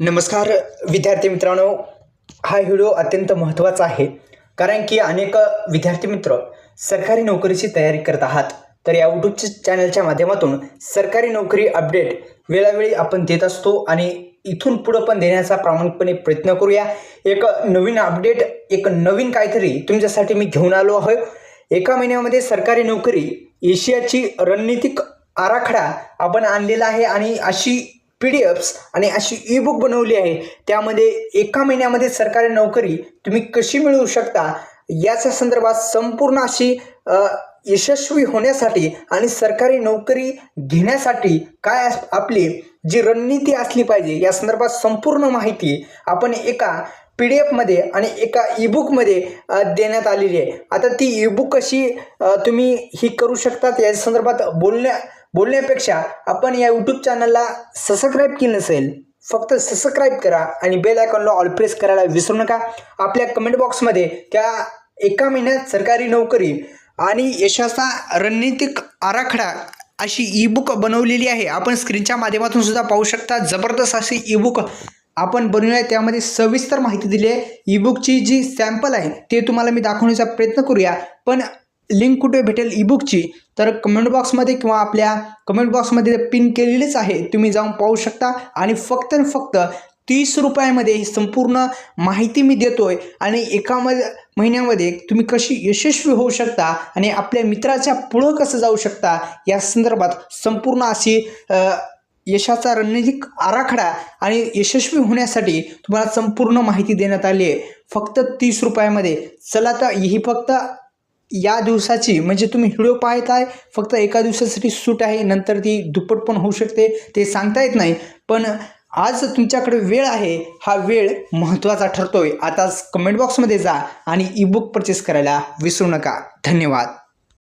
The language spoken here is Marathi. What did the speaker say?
नमस्कार विद्यार्थी मित्रांनो, हा व्हिडिओ अत्यंत महत्त्वाचा आहे कारण की अनेक विद्यार्थी मित्र सरकारी नोकरीची तयारी करत आहात। तर या यूट्यूब चॅनलच्या माध्यमातून सरकारी नोकरी अपडेट वेळोवेळी आपण देत असतो आणि इथून पुढे पण देण्याचा प्रामाणिकपणे प्रयत्न करूया। एक नवीन अपडेट, एक नवीन काहीतरी तुमच्यासाठी मी घेऊन आलो आहे। एका महिन्यामध्ये सरकारी नोकरी एशियाची रणनीतिक आराखडा आपण आणलेला आहे आणि अशी पीडीएफ्स आणि अशी ई बुक बनवली आहे। त्यामध्ये एका महिन्यामध्ये सरकारी नोकरी तुम्ही कशी मिळवू शकता याच्या संदर्भात संपूर्ण अशी यशस्वी होण्यासाठी आणि सरकारी नोकरी घेण्यासाठी काय आपली जी रणनीती असली पाहिजे या संदर्भात संपूर्ण माहिती आपण एका PDF मध्ये आणि एका ई बुक मध्ये देण्यात आलेली आहे। आता ती ई बुक कशी तुम्ही ही करू शकता या संदर्भात बोलण्यापेक्षा आपण या यूट्यूब चॅनलला सबस्क्राइब केलं नसेल फक्त सबस्क्राइब करा आणि बेल आयकॉनला ऑल प्रेस करायला विसरू नका। आपल्या कमेंट बॉक्समध्ये त्या एका महिन्यात सरकारी नोकरी आणि यशाचा रणनीतिक आराखडा अशी ई बुक बनवलेली आहे। आपण स्क्रीनच्या माध्यमातून सुद्धा पाहू शकता। जबरदस्त अशी ई बुक आपण बनवूया, त्यामध्ये सविस्तर माहिती दिली आहे। ई बुकची जी सॅम्पल आहे ते तुम्हाला मी दाखवण्याचा प्रयत्न करूया, पण लिंक कुठे भेटेल ई बुकची तर कमेंट बॉक्समध्ये किंवा आपल्या कमेंट बॉक्समध्ये पिन केलेलीच आहे, तुम्ही जाऊन पाहू शकता। आणि फक्त 30 रुपयामध्ये ही संपूर्ण माहिती मी देतोय आणि एका महिन्यामध्ये तुम्ही कशी यशस्वी होऊ शकता आणि आपल्या मित्राच्या पुढं कसं जाऊ शकता या संदर्भात संपूर्ण अशी यशाचा रणनीतिक आराखडा आणि यशस्वी होण्यासाठी तुम्हाला संपूर्ण माहिती देण्यात आली आहे फक्त 30 रुपयामध्ये। चला तर ही फक्त या दिवसाची म्हणजे तुम्ही व्हिडिओ पाहत आहे फक्त एका दिवसासाठी सूट आहे, नंतर ती दुप्पट पण होऊ शकते ते सांगता येत नाही। पण आज तुमच्याकडे वेळ आहे, हा वेळ महत्त्वाचा ठरतोय। आता कमेंट बॉक्समध्ये जा आणि ई बुक परचेस करायला विसरू नका। धन्यवाद।